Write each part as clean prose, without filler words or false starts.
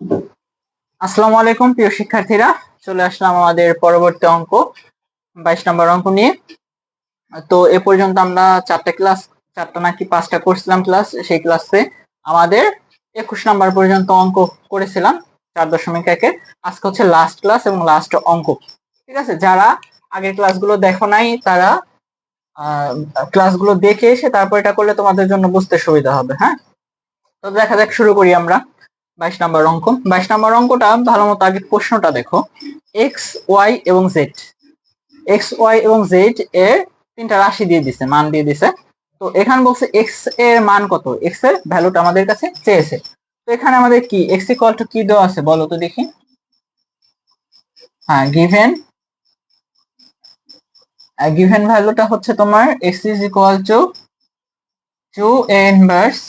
আসসালামু আলাইকুম প্রিয় শিক্ষার্থীরা, চলে আসলাম আমাদের পরবর্তী অঙ্ক 22 নম্বর অঙ্ক নিয়ে। তো এ পর্যন্ত আমরা চারটা নাকি পাঁচটা করছিলাম ক্লাস। সেই ক্লাসে আমাদের 21 নম্বর পর্যন্ত অঙ্ক করেছিলাম 4.1 আজকে হচ্ছে লাস্ট ক্লাস এবং লাস্ট অঙ্ক। ঠিক আছে, যারা আগের ক্লাসগুলো দেখো নাই তারা ক্লাসগুলো দেখে এসে তারপর এটা করলে তোমাদের জন্য বুঝতে সুবিধা হবে। হ্যাঁ, তো দেখা যাক, শুরু করি আমরা। 22 নম্বর অঙ্কটা ভালো মতো আগে প্রশ্নটা দেখো। এক্স ওয়াই এবং জেড, এক্স ওয়াই এবং জেড এর তিনটা রাশি দিয়ে দিছে, মান দিয়ে দিছে। তো এখানে বলছে এক্স এর মান কত, এক্স এর ভ্যালুটা আমাদের কাছে চেয়েছে। তো এখানে আমাদের কি এক্স ইকুয়াল টু কি দেওয়া আছে বলো তো দেখি। হ্যাঁ, গিভেন ভ্যালুটা হচ্ছে তোমার x is equal to 2a inverse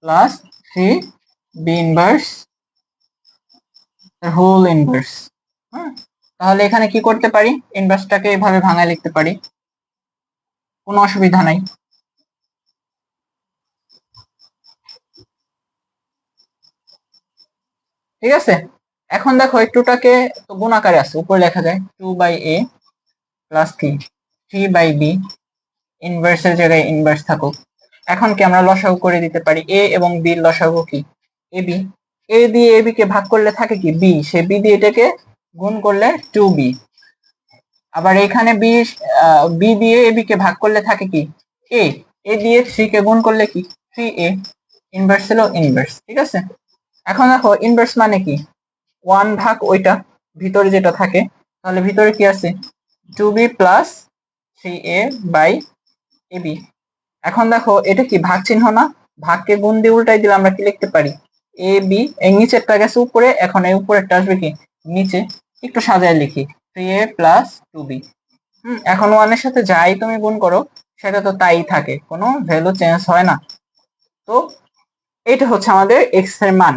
plus 3b inverse whole inverse. হ্যাঁ, তাহলে এখানে কি করতে পারি, ইনভার্সটাকে এভাবে ভাঙায় লিখতে পারি, কোনো অসুবিধা নাই। ঠিক আছে, এখন দেখো একটুটাকে তো গুণ আকারে আছে, উপরে লেখা যায় 2/a প্লাস 3/b, ইনভার্সের জায়গায় ইনভার্স থাকুক। এখন কি আমরা লসাগু করে দিতে পারি, a এবং b এর লসাগু কি ab, a দিয়ে ab কে ভাগ করলে থাকে কি b, সে b দিয়ে এটাকে গুণ করলে 2b। আবার এখানে b দিয়ে ab কে ভাগ করলে থাকে কি a, a দিয়ে 3 কে গুণ করলে কি 3a, ইনভার্স হলো ইনভার্স। ঠিক আছে, এখন দেখো ইনভার্স মানে কি, 1 ভাগ ওইটা ভিতরে যেটা থাকে, তাহলে ভিতরে কি আছে 2b plus 3a by ab। এখন দেখো এটা কি ভাগ চিহ্ন না, ভাগকে গুণ দিয়ে উল্টাই দিলে আমরা কি লিখতে পারি এ বি, এই নিচেরটা গেছে উপরে, এখন এই উপরেরটা আসবে কি নিচে। একটু সাজায় লিখি 3a প্লাস 2b। এখন 1 এর সাথে যাই তুমি গুণ করো সেটা তো তাই থাকে, কোনো ভ্যালু চেঞ্জ হয় না। তো এটা হচ্ছে আমাদের এক্স এর মান।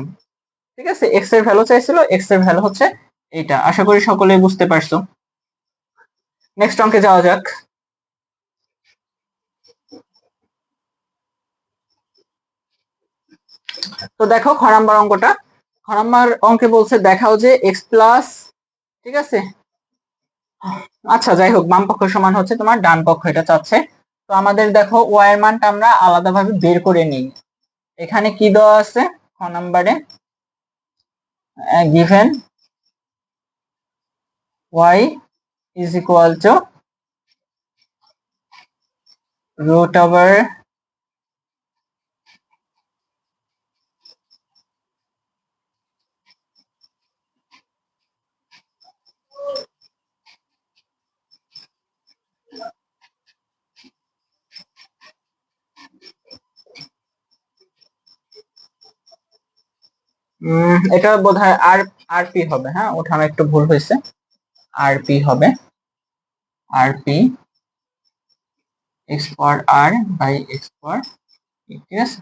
ঠিক আছে, এক্স এর ভ্যালু চাইছিল, এক্স এর ভ্যালু হচ্ছে এটা। আশা করি সকলেই বুঝতে পারছো। নেক্সট অঙ্কে যাওয়া যাক। তো দেখো খ নাম্বার অঙ্কটা, খ নাম্বার অঙ্কে বলছে দেখাও যে এক্স প্লাস, ঠিক আছে, আচ্ছা যাই হোক, বাম পক্ষ সমান হচ্ছে তোমার ডান পক্ষ, এটা চাচ্ছে। তো আমাদের দেখো ওয়াই এর মানটা আমরা আলাদাভাবে বের করে নিই। এখানে কি দেওয়া আছে খ নাম্বারে, given y is equal to root over এটা বোধহয় আর পি হবে। হ্যাঁ, ওঠানো একটু ভুল হয়েছে, আর পি হবে, আর পি এক্স পাওয়ার আর বাই এক্স পাওয়ার, ঠিক আছে।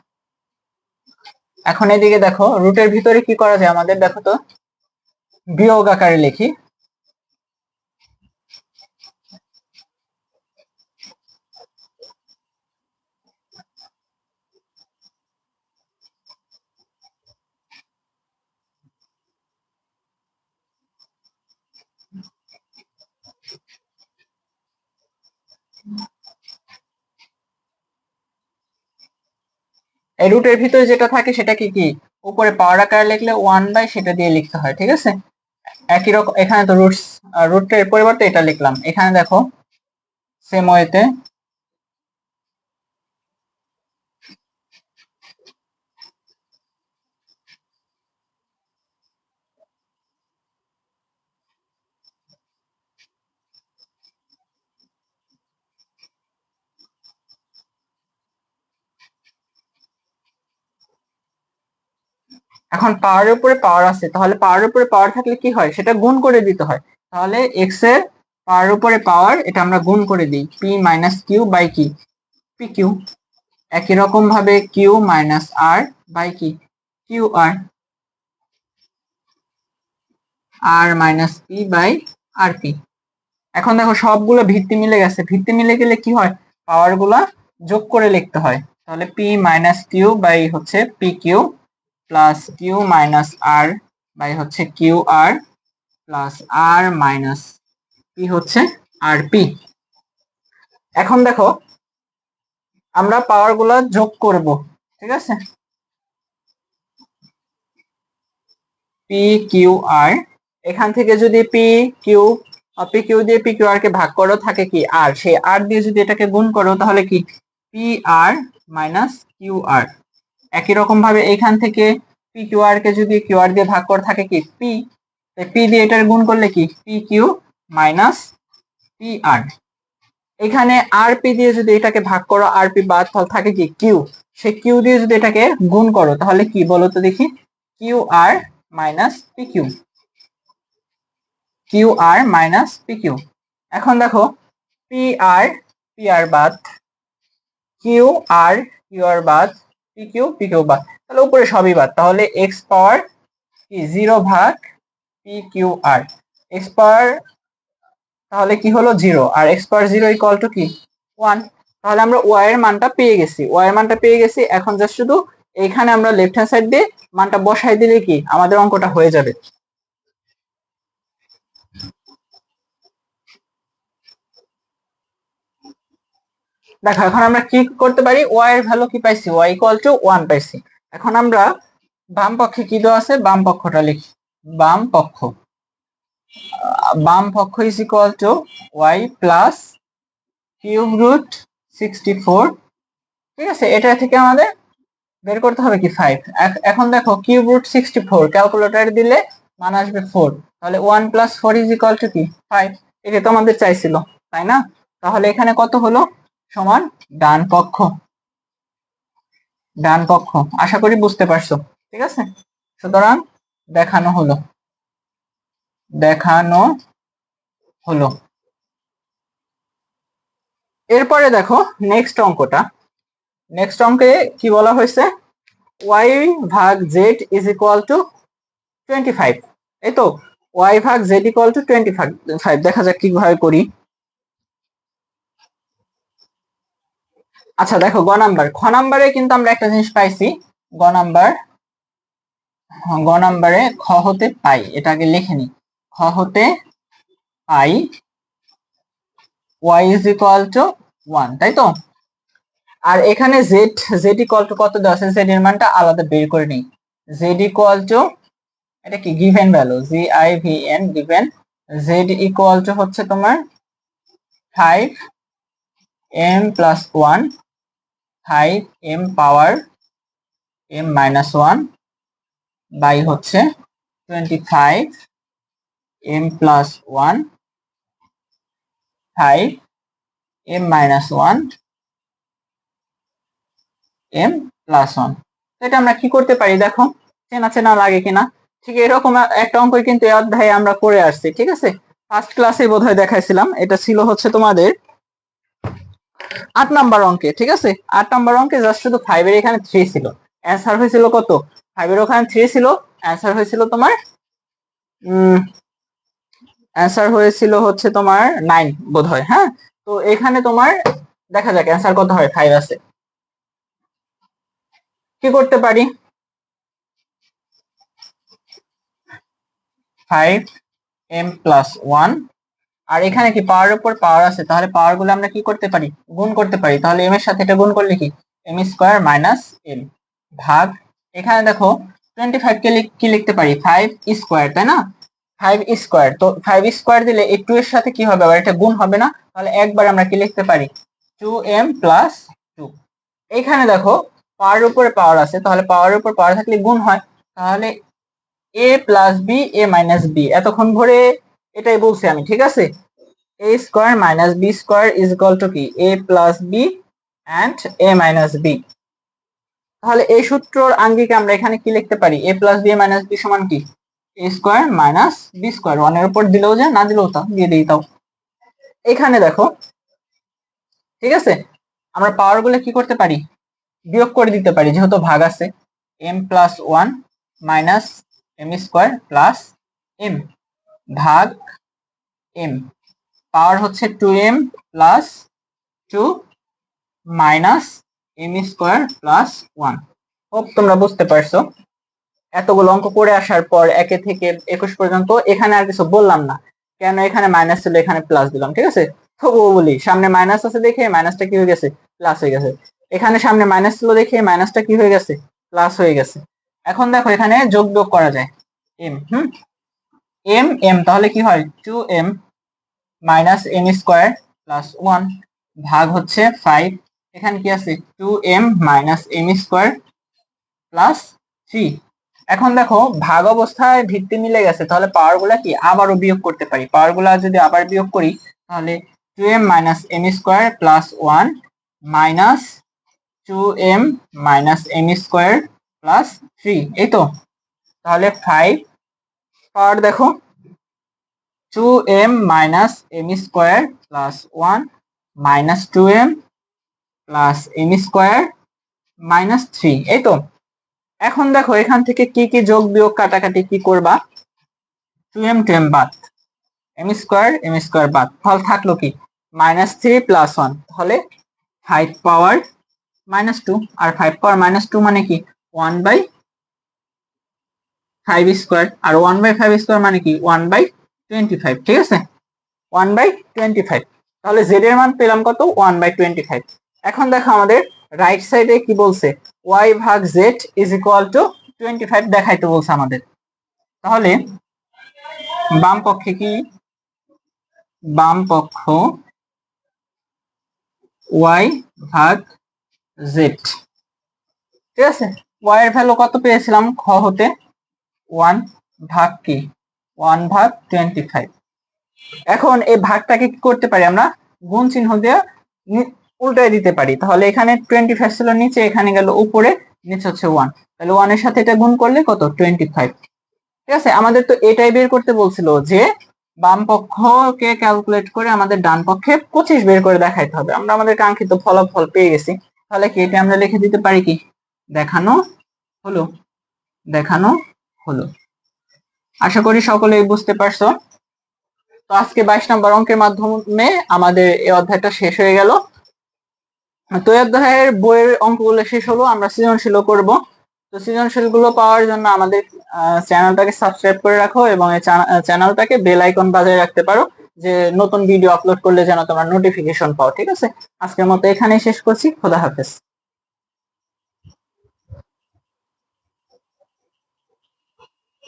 এখন এদিকে দেখো রুটের ভিতরে কি করা যায় আমাদের, দেখো তো বিয়োগ আকারে লিখি। এই রুটের ভিতরে যেটা থাকে সেটা কি কি উপরে পাওয়ার আকারে লিখলে 1 বাই সেটা দিয়ে লিখতে হয়। ঠিক আছে, একই রকম এখানে তো রুটের পরিবর্তে এটা লিখলাম, এখানে দেখো সেম ওয়েতে এখন পাওয়ারের উপরে পাওয়ার আছে, তাহলে পাওয়ারের উপরে পাওয়ার থাকলে কি হয় সেটা গুণ করে দিতে হয়। তাহলে এক্স এর পাওয়ার উপরে পাওয়ার এটা আমরা গুণ করে দিই, পি মাইনাস কিউ বাই কি পি কিউ। একই রকম ভাবে কিউ মাইনাস আর বাই কি q r, r minus p by r p. এখন দেখো সবগুলো ভিত্তি মিলে গেছে, ভিত্তি মিলে গেলে কি হয় পাওয়ার গুলা যোগ করে লিখতে হয়। তাহলে পি মাইনাস কিউ বাই হচ্ছে p q plus q minus r by হচ্ছে q r plus r minus p হচ্ছে আর পি। এখন দেখো আমরা পাওয়ার গুলা যোগ করব, ঠিক আছে, পি কিউ আর, এখান থেকে যদি পি কিউ দিয়ে পি কিউ আর কে ভাগ করো থাকে কি আর, সেই আর দিয়ে যদি এটাকে গুণ করো তাহলে কি P R minus Q R. একই রকম ভাবে এখান থেকে পি কিউ আর কে যদি কিউ আর দিয়ে ভাগ করে থাকে কি পি, পি দিয়ে এটার গুণ করলে কি p Q minus P R. এখানে আর পি দিয়ে যদি এটাকে ভাগ করো আর পি বাদ ফল থাকে কি কিউ, সেই কিউ দিয়ে যদি এটাকে গুণ করো তাহলে কি বলো তো দেখি Q R minus P Q, Q R minus P Q. এখন দেখো পি আর বাদ, কিউ আর কিউ আর বাদ, পি কিউ বাদ, তাহলে উপরে সবই বাদ, তাহলে এক্স পাওয়ার কি 0 ভাগ পি কিউ আর, এক্স পাওয়ার তাহলে কি হলো 0 আর এক্স পাওয়ার 0 ইকুয়াল টু কি 1। তাহলে আমরা ওয়াই এর মানটা পেয়ে গেছি, এখন জাস্ট শুধু এখানে আমরা লেফট হ্যান্ড সাইড দিয়ে মানটা বসাই দিলে কি আমাদের অঙ্কটা হয়ে যাবে। দেখো এখন আমরা কি করতে পারি, ওয়াই এর ভ্যালু কি পাইছি, ওয়াই ইকুয়াল টু 1 পাইছি। এখন আমরা বাম পক্ষে কি দেওয়া আছে বাম পক্ষটা লিখি, বাম পক্ষ is equal to y plus cube root 64, ঠিক আছে, এটা থেকে আমাদের বের করতে হবে কি 5। এখন দেখো কিউব রুট 64 ক্যালকুলেটর দিলে মান আসবে 4, তাহলে 1 প্লাস 4 ইজ ইকুয়াল টু কি 5, এটা তো আমাদের চাইছিল, তাই না? তাহলে এখানে কত হলো সমান ডান পক্ষ। আশা করি বুঝতে পারছো, ঠিক আছে। সুতরাং দেখানো হলো। এরপরে দেখো নেক্সট অঙ্কে কি বলা হয়েছে, ওয়াই ভাগ জেড ইজ ইকুয়াল টু 25, এই তো ওয়াই ভাগ জেড ইকুয়াল টু 25। দেখা যাক কিভাবে করি। আচ্ছা দেখো খ নাম্বারে কিন্তু আমরা একটা জিনিস পাইছি, গ নাম্বারে খ হতে পাই, এটা আগে লিখে নি, খ হতে পাই y ইজ ইকুয়াল টু 1, তাই তো। আর এখানে জেড ইকুয়াল টু কত দেওয়া আছে, জেড এর মানটা আলাদা বের করে নিই, জেড ইকুয়াল টু এটা কি given value GIVN given, z equal to হচ্ছে তোমার 5m plus 1, 5m power m minus 1 by হচ্ছে 25m plus 1, 5m minus 1 m plus 1। এটা আমরা কি করতে পারি দেখো, চেনা লাগে কিনা। ঠিক এরকম একটা অঙ্ক কিন্তু এই অধ্যায়ে আমরা করে আসছি, ঠিক আছে, ফার্স্ট ক্লাসে বোধহয় দেখাইছিলাম, এটা ছিল হচ্ছে তোমাদের 8 নাম্বার অঙ্কে, ঠিক আছে। 8 নাম্বার অঙ্কে জাস্ট শুধু 5 এর এখানে 3 ছিল, অ্যান্সার হয়েছিল কত, 5 এর ওখানে 3 ছিল, অ্যান্সার হয়েছিল তোমার হচ্ছে তোমার 9 বোধহয়, হ্যাঁ। তো এখানে তোমার দেখা যাক অ্যান্সার কত হয়, 5 আছে। কি করতে পারি, 5m প্লাস 1, আর এখানে কি পাওয়ার উপর পাওয়ার আছে, তাহলে পাওয়ার গুলো আমরা কি করতে পারি গুণ করতে পারি, তাহলে m এর সাথে এটা গুণ করলে কি m স্কয়ার মাইনাস m ভাগ, এখানে দেখো 25 কে কি লিখতে পারি 5 স্কয়ার, তাই না, 5 স্কয়ার, তো 5 স্কয়ার দিলে এই 2 এর সাথে কি হবে, আবার এটা গুণ হবে না, তাহলে একবার আমরা কি লিখতে পারি 2m প্লাস 2। এখানে দেখো পাওয়ার উপরে পাওয়ার আছে, তাহলে পাওয়ার উপর পাওয়ার থাকলে গুণ হয়, তাহলে a plus b a minus b, এতক্ষণ ধরে এটাই বলছি আমি, ঠিক আছে, a square minus b square is equal to কি a plus b and a minus b. তাহলে এই সূত্রর আঙ্গিকে আমরা এখানে কি লিখতে পারি, a plus b minus b সমান কি a square minus b square, 1 এর উপর দিলেও যায় না দিলেও তা দিয়ে দিই তাও। এখানে দেখো, ঠিক আছে, আমরা পাওয়ার গুলো কি করতে পারি বিয়োগ করে দিতে পারি, যেহেতু ভাগ আছে, m plus 1 minus m square plus m ভাগ m, পাওয়ার হচ্ছে 2m plus 2 minus m square plus 1। Hope তোমরা বুঝতে পারছো। এতগুলো অঙ্ক করে আসার পর 1 থেকে 21 পর্যন্ত এখানে আর কিছু বললাম না, কেন এখানে মাইনাস ছিল এখানে প্লাস দিলাম, ঠিক আছে। তবুও বলি সামনে মাইনাস আছে দেখে মাইনাসটা কি হয়ে গেছে, প্লাস হয়ে গেছে। এখানে সামনে মাইনাস ছিল দেখে মাইনাসটা কি হয়ে গেছে, প্লাস হয়ে গেছে। এখন দেখো এখানে যোগ বিয়োগ করা যায়, এম এম এম তাহলে কি হয় 2m minus m square plus 1 ভাগ হচ্ছে 5, এখানে কি আছে 2m minus m square plus 3। এখন দেখো ভাগ অবস্থায় ভিত্তি মিলে গেছে, তাহলে পাওয়ার গুলা কি আবারও বিয়োগ করতে পারি। পাওয়ার গুলা যদি আবার বিয়োগ করি তাহলে 2m minus m square plus 1 minus 2m minus m square plus 3, এই তো। তাহলে 5 পাওয়ার দেখো 2m minus m square plus 1 minus 2m plus m square minus 3, এই তো। এখন দেখো এখান থেকে কি কি যোগ বিয়োগ কাটাকাটি কি করবা, 2m বাদ, এম স্কোয়ার বাদ, তাহলে থাকলো কি মাইনাস 3 প্লাস 1, তাহলে 5 পাওয়ার মাইনাস 2, আর 5 পাওয়ার মাইনাস 2 মানে কি 1/5 স্কোয়ার, আর 1/5 স্কোয়ার মানে কি 1/25, ঠিক আছে 1/25। তাহলে z এর মান পেলাম কত 1/25। এখন দেখো আমাদের রাইট সাইডে কি বলছে, y ভাগ z ইজ ইকুয়াল টু 25 দেখাইতে বলছে আমাদের। তাহলে বাম পক্ষে কি, বাম পক্ষ y ভাগ z, ঠিক আছে। y এর ভ্যালু কত পেয়েছিলাম খ হতে 1 ভাগ কি 1 ভাগ 25। এখন এই ভাগটাকে কি করতে পারি আমরা, গুণ চিহ্ন দিয়ে উল্টায় দিতে পারি। তাহলে এখানে 25 ছিল নিচে, এখানে গেল উপরে, নিচে হচ্ছে 1, তাহলে 1 এর সাথে এটা গুণ করলে কত 25, ঠিক আছে। আমাদের তো এটাই বের করতে বলছিল যে বাম পক্ষকে ক্যালকুলেট করে আমাদের ডান পক্ষে 25 বের করে দেখাইতে হবে। আমরা আমাদের কাঙ্ক্ষিত ফলাফল পেয়ে গেছি, তাহলে কি এটা আমরা লিখে দিতে পারি কি দেখানো হলো, দেখানো হলো। আশা করি সকলেই বুঝতে পারছো। তো আজকে 22 নম্বর অঙ্কের মাধ্যমে আমাদের এই অধ্যায়টা শেষ হয়ে গেল। তো এই অধ্যায়ের বইয়ের অঙ্কগুলো শেষ হলো, আমরা সৃজনশীল করব। তো সৃজনশীল গুলো পাওয়ার জন্য আমাদের চ্যানেলটাকে সাবস্ক্রাইব করে রাখো এবং এই চ্যানেলটাকে বেল আইকন বাজিয়ে রাখতে পারো, যে নতুন ভিডিও আপলোড করলে যেন তোমরা নোটিফিকেশন পাও, ঠিক আছে। আজকের মতো এখানেই শেষ করছি, খোদা হাফেজ।